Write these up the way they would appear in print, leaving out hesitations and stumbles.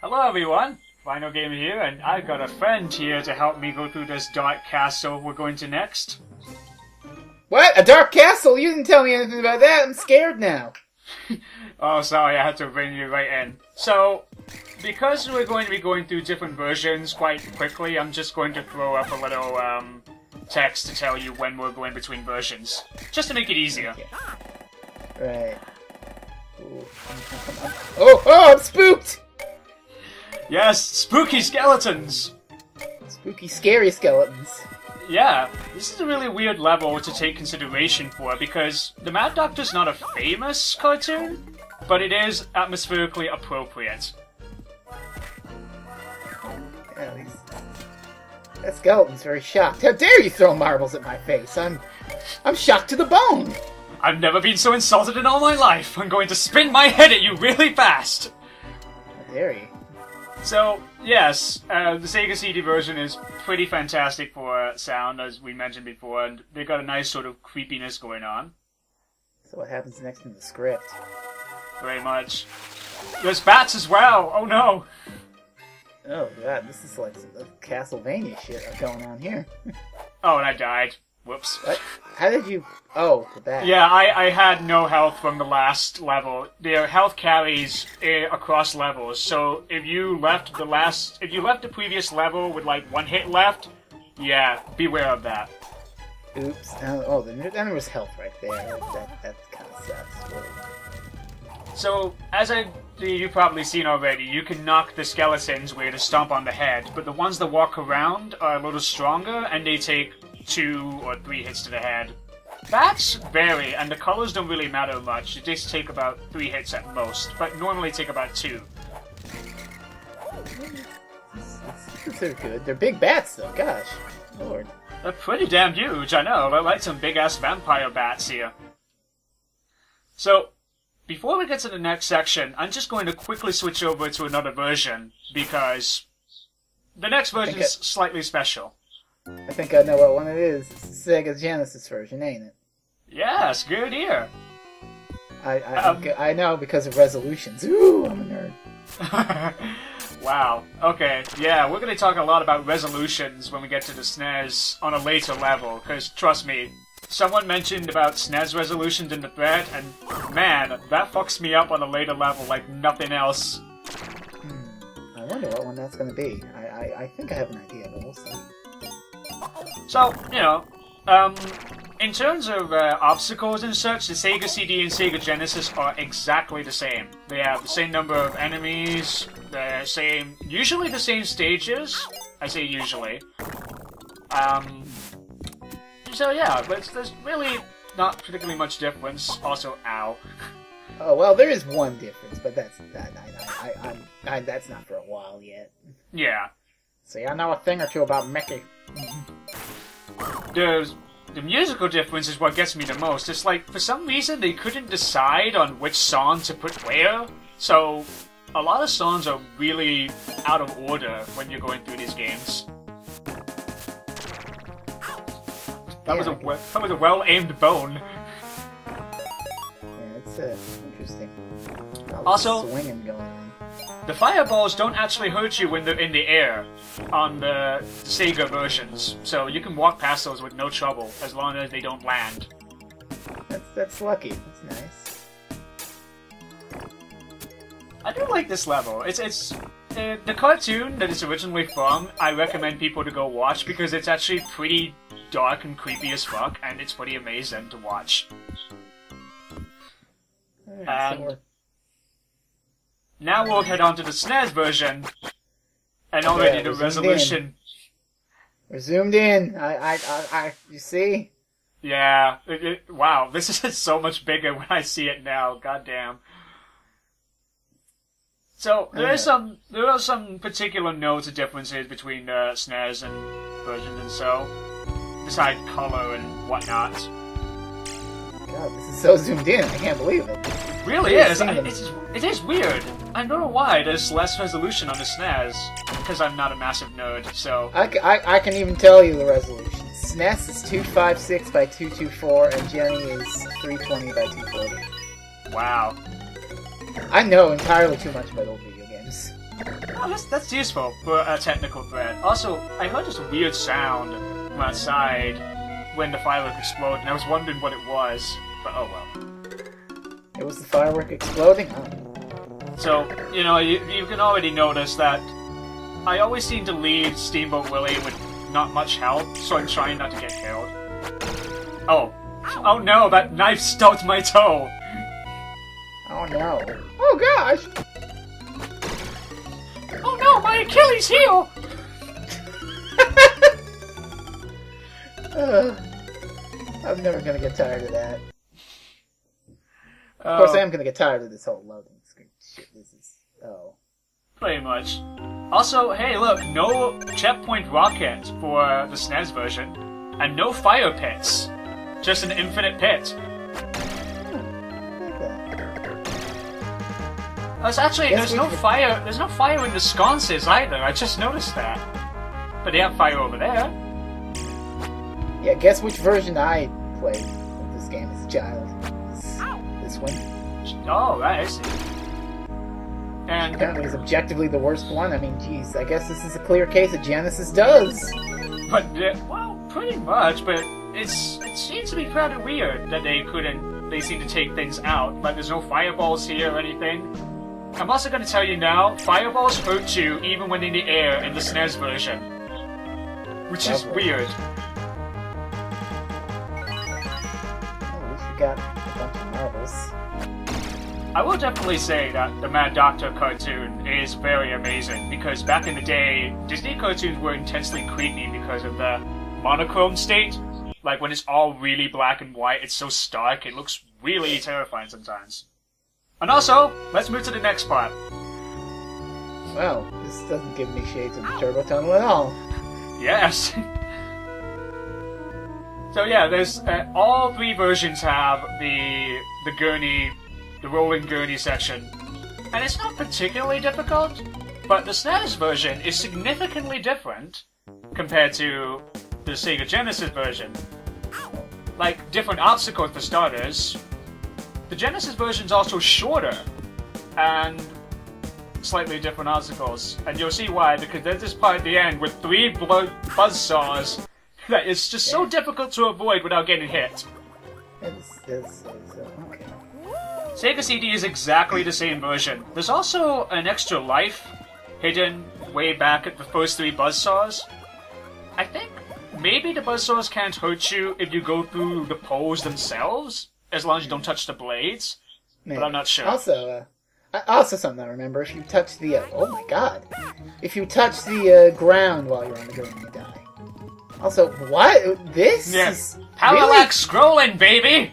Hello everyone, Final Gamer here, and I've got a friend here to help me go through this dark castle we're going to next. What? A dark castle? You didn't tell me anything about that. I'm scared now. Oh, sorry, I had to bring you right in. So, because we're going to be going through different versions quite quickly, I'm just going to throw up a little text to tell you when we're going between versions, just to make it easier. Okay. Right. Ooh. Oh, I'm spooked! Yes, spooky skeletons! Spooky, scary skeletons. Yeah, this is a really weird level to take consideration for, because the Mad Doctor's not a famous cartoon, but it is atmospherically appropriate. Yeah, that skeleton's very shocked. How dare you throw marbles at my face? I'm shocked to the bone! I've never been so insulted in all my life! I'm going to spin my head at you really fast! How dare you? So, yes, the Sega CD version is pretty fantastic for sound, as we mentioned before, and they've got a nice sort of creepiness going on. So what happens next in the script? Very much. There's bats as well! Oh no! Oh god, this is like some Castlevania shit going on here. Oh, and I died. Whoops. What? How did you... Oh, the bat. Yeah, I had no health from the last level. Their health carries across levels, so if you left the previous level with like one hit left, yeah, beware of that. Oops. Oh, then there was health right there. That kind of sucks. So, as you've probably seen already, you can knock the skeletons with a stomp on the head, but the ones that walk around are a little stronger, and they take 2 or 3 hits to the head. Bats vary, and the colors don't really matter much. They just take about 3 hits at most, but normally take about 2. They're good. They're big bats, though. Gosh, Lord. They're pretty damn huge, I know. They're like some big-ass vampire bats here. So, before we get to the next section, I'm just going to quickly switch over to another version, because the next version is slightly special. I think I know what one it is. It's the Sega Genesis version, ain't it? Yes, good ear. I know because of resolutions. Ooh, I'm a nerd. Wow. Okay, yeah, we're going to talk a lot about resolutions when we get to the SNES on a later level, because trust me, someone mentioned about SNES resolutions in the thread, and man, that fucks me up on a later level like nothing else. I wonder what one that's going to be. I think I have an idea, but we'll see. So, you know, in terms of obstacles and such, the Sega CD and Sega Genesis are exactly the same. They have the same number of enemies, usually the same stages. I say usually. So yeah, but there's really not particularly much difference. Also, ow. Oh well, there is one difference, but that's not for a while yet. Yeah. See, I know a thing or two about Mickey. The musical difference is what gets me the most. It's like, for some reason, they couldn't decide on which song to put where, so a lot of songs are really out of order when you're going through these games. That was a well-aimed bone. Yeah, it's interesting. Also, swinging going on. The fireballs don't actually hurt you when they're in the air on the Sega versions, so you can walk past those with no trouble as long as they don't land. That's lucky. That's nice. I do like this level. It's the cartoon that it's originally from. I recommend people to go watch because it's actually pretty dark and creepy as fuck, and it's pretty amazing to watch. And now we'll head on to the SNES version, and already the resolution. We're zoomed in. You see? Yeah. Wow, this is so much bigger when I see it now. Goddamn. So there are some particular notes of differences between SNES and versions, and so besides color and whatnot. God, this is so zoomed in. I can't believe it. It really is. It is weird. I don't know why there's less resolution on the SNES, because I'm not a massive nerd, so... I can even tell you the resolution. SNES is 256 by 224, and Gurney is 320 by 240. Wow. I know entirely too much about old video games. Oh, that's useful for a technical thread. Also, I heard this weird sound from outside when the firework exploded, and I was wondering what it was. But oh well. It was the firework exploding? Oh. So, you know, you can already notice that I always seem to leave Steamboat Willie with not much health, so I'm trying not to get killed. Oh. Oh no, that knife stubbed my toe! Oh no. Oh gosh! Oh no, my Achilles heel! I'm never gonna get tired of that. Of course, I am gonna get tired of this whole loading screen shit. This is... oh. Pretty much. Also, hey look, no checkpoint rocket for the SNES version, and no fire pits. Just an infinite pit. There's no fire in the sconces either, I just noticed that. But they have fire over there. Yeah, guess which version I played of this game as a child. This one. Oh, right, I see. And apparently it's objectively the worst one. I mean, geez, I guess this is a clear case of Genesis does. But, well, pretty much, but it seems to be kind of weird that they seem to take things out. Like, there's no fireballs here or anything. I'm also going to tell you now, fireballs hurt you even when in the air in the SNES version. Which is weird. At least we got a bunch of marbles. I will definitely say that the Mad Doctor cartoon is very amazing, because back in the day, Disney cartoons were intensely creepy because of the monochrome state. Like, when it's all really black and white, it's so stark, it looks really terrifying sometimes. And also, let's move to the next part. Well, this doesn't give me shades of the Turbo Tunnel at all. Yes. So yeah, there's all three versions have the Gurney, the rolling Gurney section, and it's not particularly difficult, but the SNES version is significantly different compared to the Sega Genesis version. Like, different obstacles for starters. The Genesis version's also shorter, and slightly different obstacles. And you'll see why, because there's this part at the end with 3 buzzsaws that is just so difficult to avoid without getting hit. Okay. Sega CD is exactly the same version. There's also an extra life hidden way back at the first 3 buzzsaws. I think maybe the buzzsaws can't hurt you if you go through the poles themselves, as long as you don't touch the blades. Man. But I'm not sure. Also something I remember, if you touch the, oh my god. If you touch the ground while you're on the ground, you die. Also, what? This is... Parallax scrolling, baby!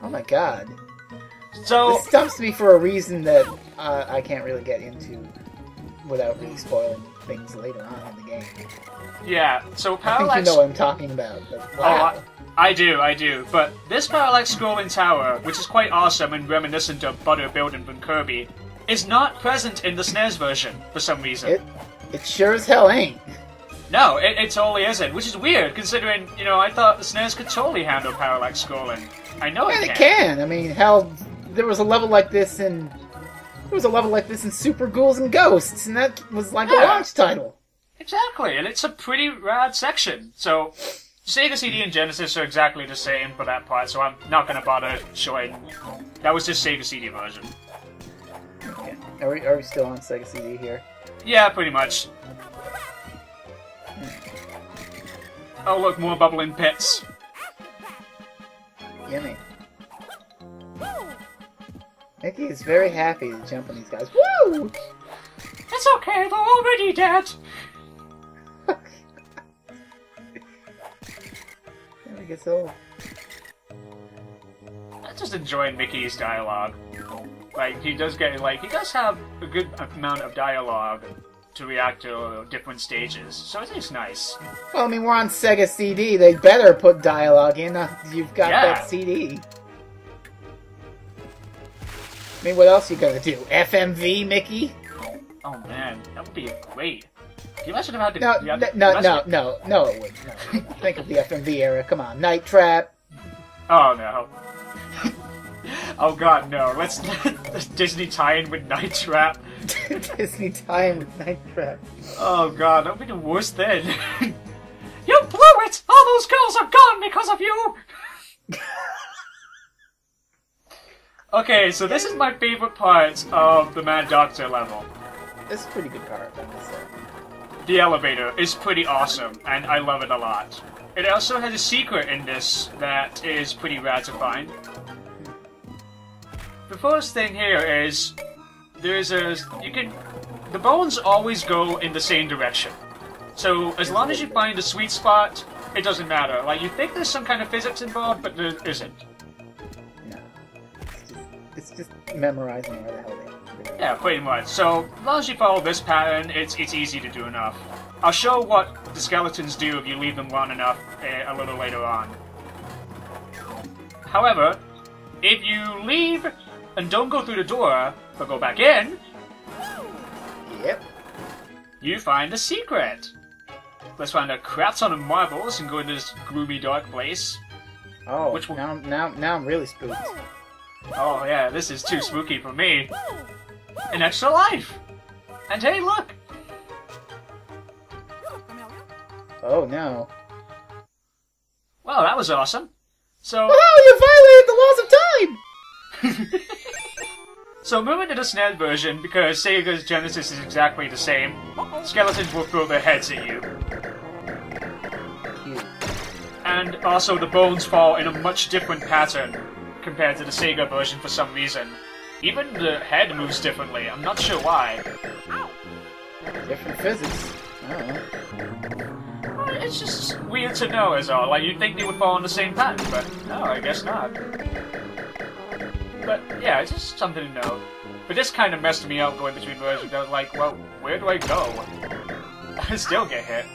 Oh my god. So... This stumps me for a reason that I can't really get into without really spoiling things later on in the game. Yeah, so parallax... I think you know what I'm talking about, but wow. Oh, I do. But this parallax scrolling tower, which is quite awesome and reminiscent of Butter building from Kirby, is not present in the SNES version, for some reason. It sure as hell ain't. No, it totally isn't, which is weird, considering, you know, I thought the SNES could totally handle parallax scrolling. I know it can. I mean, hell, there was a level like this in... Super Ghouls and Ghosts, and that was like a launch title. Exactly, and it's a pretty rad section. So, Sega CD and Genesis are exactly the same for that part, so I'm not going to bother showing. That was just Sega CD version. Okay. Are we still on Sega CD here? Yeah, pretty much. Oh look, more bubbling pits. Yummy. Mickey is very happy to jump on these guys. Woo! It's okay, they're already dead! I guess so. I'm just enjoying Mickey's dialogue. Like, he does have a good amount of dialogue to react to different stages, so it is nice. Well, I mean, we're on Sega CD, they better put dialogue in. You've got that CD. I mean, what else you gonna do? FMV, Mickey? Oh man, that would be great. Can you imagine how to... No, it wouldn't. No. Think of the FMV era. Come on, Night Trap. Oh no. Oh god, no. Let's Disney tie-in with Night Trap. Disney tie-in with Night Trap. Oh god, that would be the worst thing. You blew it! All those girls are gone because of you! Okay, so this is my favorite part of the Mad Doctor level. This is a pretty good part, I must say. The elevator is pretty awesome, and I love it a lot. It also has a secret in this that is pretty rad to find. The first thing here is the bones always go in the same direction. So as long as you find a sweet spot, it doesn't matter. Like, you think there's some kind of physics involved, but there isn't. No. It's just memorizing where the hell they are. Yeah, pretty much. So, as long as you follow this pattern, it's easy to do enough. I'll show what the skeletons do if you leave them long enough a little later on. However, if you leave and don't go through the door, but go back in, yep, you find a secret. Let's find a crap ton of marbles and go into this gloomy, dark place. Oh, now I'm really spooked. Oh yeah, this is too spooky for me. An extra life! And hey, look! Oh no. Well, that was awesome. So... Oh, you violated the laws of time! So moving to the SNES version, because Sega's Genesis is exactly the same, skeletons will throw their heads at you. Cute. And also the bones fall in a much different pattern compared to the Sega version for some reason. Even the head moves differently, I'm not sure why. Different physics. I don't know. It's just weird to know is all. Like, you'd think they would fall in the same pattern, but no, I guess not. But yeah, it's just something to know. But this kind of messed me up going between versions. I was like, well, where do I go? I still get hit.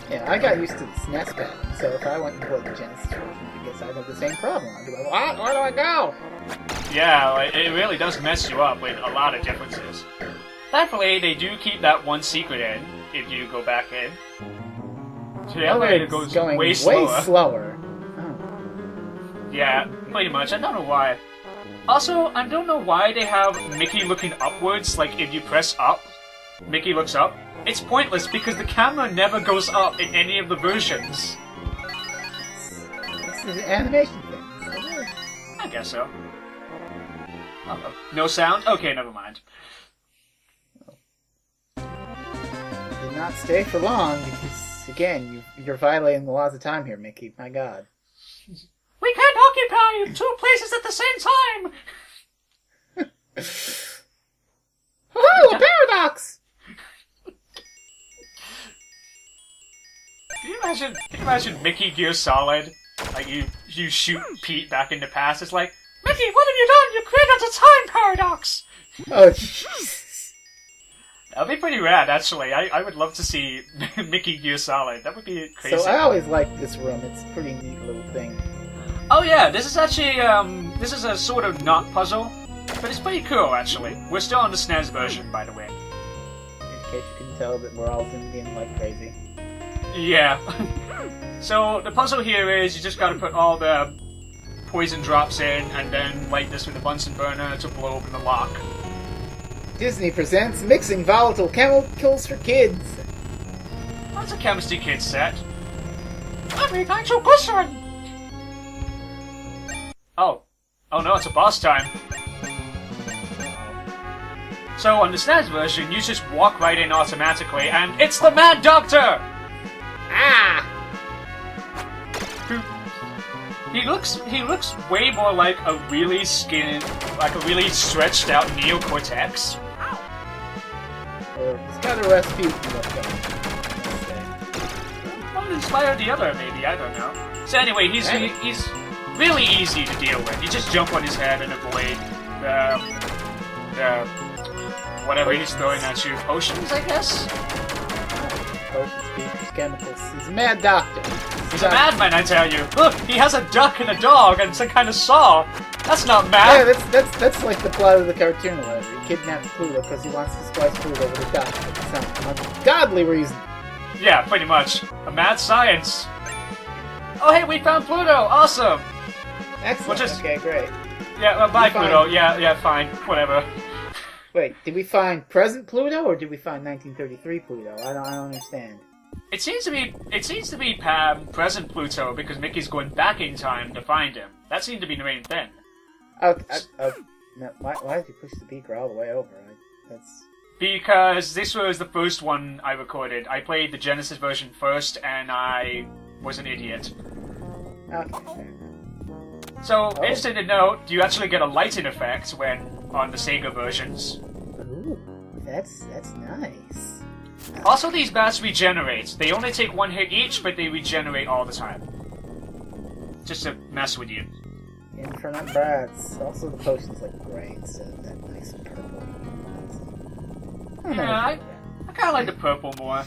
Yeah, I got used to the SNES pattern, so if I went and played the Genesis version, I guess I'd have the same problem. I'd be like, what? Where do I go? Yeah, like, it really does mess you up with a lot of differences. Thankfully, they do keep that one secret in, if you go back in. So the elevator goes going way slower. Oh. Yeah, pretty much. I don't know why. Also, I don't know why they have Mickey looking upwards, like if you press up, Mickey looks up. It's pointless because the camera never goes up in any of the versions. This is an animation thing. I guess so. No sound? Okay, never mind. Did not stay for long because, again, you're violating the laws of time here, Mickey. My God. We can't occupy 2 places at the same time! Oh, a paradox! Can you imagine Mickey Gear Solid? Like, you shoot Pete back in the past, it's like, Mickey, what have you done? You created a time paradox! Oh, jeez. That'd be pretty rad, actually. I would love to see Mickey Gear Solid. That would be crazy. So I always liked this room. It's a pretty neat little thing. Oh yeah, this is actually, this is a sort of knot puzzle, but it's pretty cool, actually. We're still on the SNES version, by the way. In case you can tell that we're all zoomed in like crazy. Yeah. So, the puzzle here is you just gotta put all the poison drops in, and then light this with a Bunsen burner to blow open the lock. Disney presents Mixing Volatile Chemicals for Kids. That's a Chemistry Kids set. I mean, nitroglycerin! Oh. Oh no, it's a boss time. So, on the SNES version, you just walk right in automatically, and it's the Mad Doctor! Ah! He looks way more like a really really stretched out neocortex. He's got a Rasputin look going. One inspired the other, maybe, I don't know. So anyway, he's really easy to deal with. You just jump on his head and avoid the whatever he's throwing at you. Potions, I guess? Potions, beans, chemicals. He's a mad doctor. He's a madman, I tell you. Look, he has a duck and a dog and some kind of saw. That's not mad. Yeah, that's like the plot of the cartoon or whatever. He kidnaps Pluto because he wants to splice Pluto with a duck for some ungodly reason. Yeah, pretty much. A mad science. Oh hey, we found Pluto! Awesome! Excellent. Okay, great. Yeah, bye, Pluto. Yeah, fine. Whatever. Wait, did we find present Pluto or did we find 1933 Pluto? I don't understand. It seems to be present Pluto because Mickey's going back in time to find him. That seemed to be the main thing. No, why did you push the beaker all the way over? That's... Because this was the first one I recorded. I played the Genesis version first, and I was an idiot. Okay. So, interesting to note, you actually get a lighting effect when on the Sega versions. Ooh, that's nice. Also, these bats regenerate. They only take one hit each, but they regenerate all the time. Just to mess with you. Inferno bats. Also, the potions look great, so that nice purple. Yeah, I kind of like the purple more.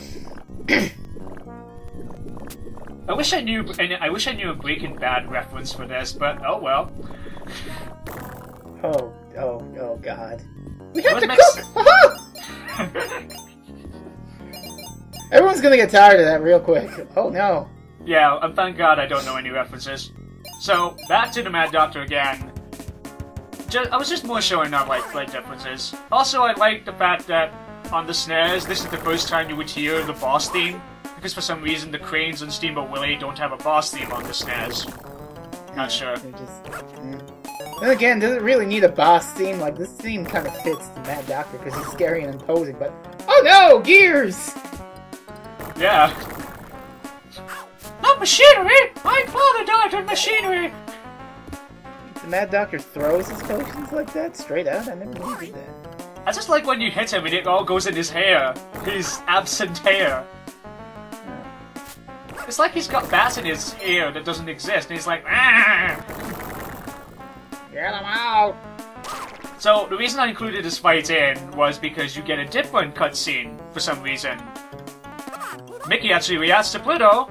I wish I knew a Breaking Bad reference for this, but oh well. Oh God. We have to cook! Everyone's gonna get tired of that real quick. Oh no. Yeah, thank God I don't know any references. So, back to the Mad Doctor again. I was just more showing off like differences. Also, I like the fact that on the SNES, this is the first time you would hear the boss theme, because for some reason the Cranes and Steamboat Willie don't have a boss theme on the SNES. Not sure. Then again, does it really need a boss theme? Like, this theme kind of fits the Mad Doctor because he's scary and imposing, but... Oh no! Gears! Yeah. Not machinery! My father died on machinery! The Mad Doctor throws his potions like that? Straight out? I never knew he did that. I just like when you hit him and it all goes in his hair. His absent hair. It's like he's got bats in his hair that doesn't exist, and he's like, ah! Get him out! So, the reason I included this fight in was because you get a different cutscene for some reason. Mickey actually reacts to Pluto,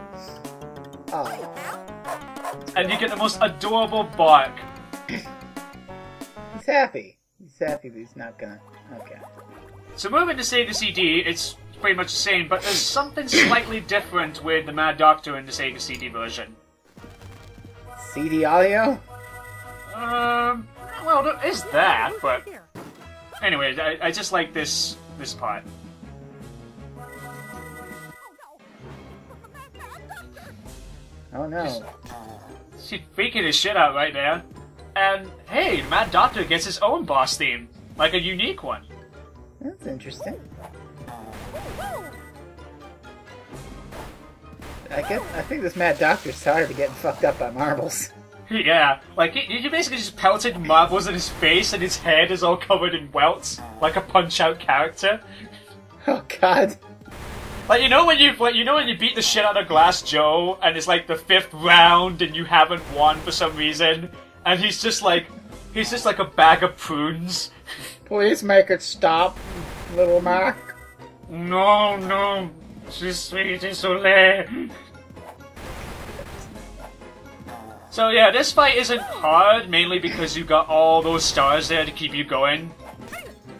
Oh. and you get the most adorable bark. He's happy. He's happy, but he's not gonna... Okay. So moving to Sega CD, it's pretty much the same, but there's something slightly different with the Mad Doctor in the Sega CD version. CD audio? Well, there is that, but... Anyway, I just like this part. Oh no. She's freaking his shit out right there. And, hey, the Mad Doctor gets his own boss theme. Like a unique one. That's interesting. I think this Mad Doctor's tired of getting fucked up by marbles. Yeah, like, you basically just pelted marbles in his face and his head is all covered in welts, like a Punch-Out character. Oh god. Like, you know when you beat the shit out of Glass Joe, and it's like the 5th round and you haven't won for some reason, and he's just like a bag of prunes. Please make it stop, little Mac. No, she's sweet and so late. So yeah, this fight isn't hard, mainly because you got all those stars there to keep you going.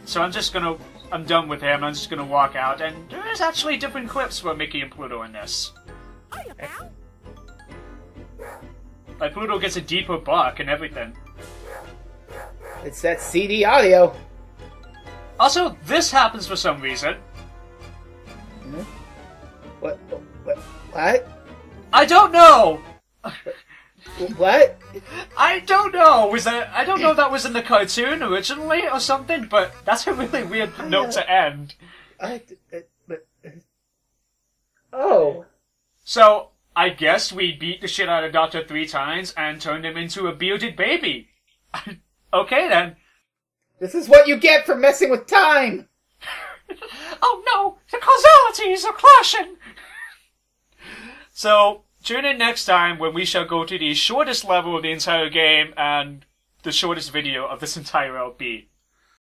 So I'm done with him, I'm just gonna walk out, and there's actually different clips for Mickey and Pluto in this. Like, Pluto gets a deeper bark and everything. It's that CD audio. Also, this happens for some reason. Hmm? What? I don't know! What? I don't know! I don't know if that was in the cartoon originally or something, but that's a really weird note to end. Oh. So, I guess we beat the shit out of Doctor 3 times and turned him into a bearded baby. Okay then. This is what you get for messing with time! Oh no! The causalities are clashing! So, tune in next time when we shall go to the shortest level of the entire game and the shortest video of this entire LP.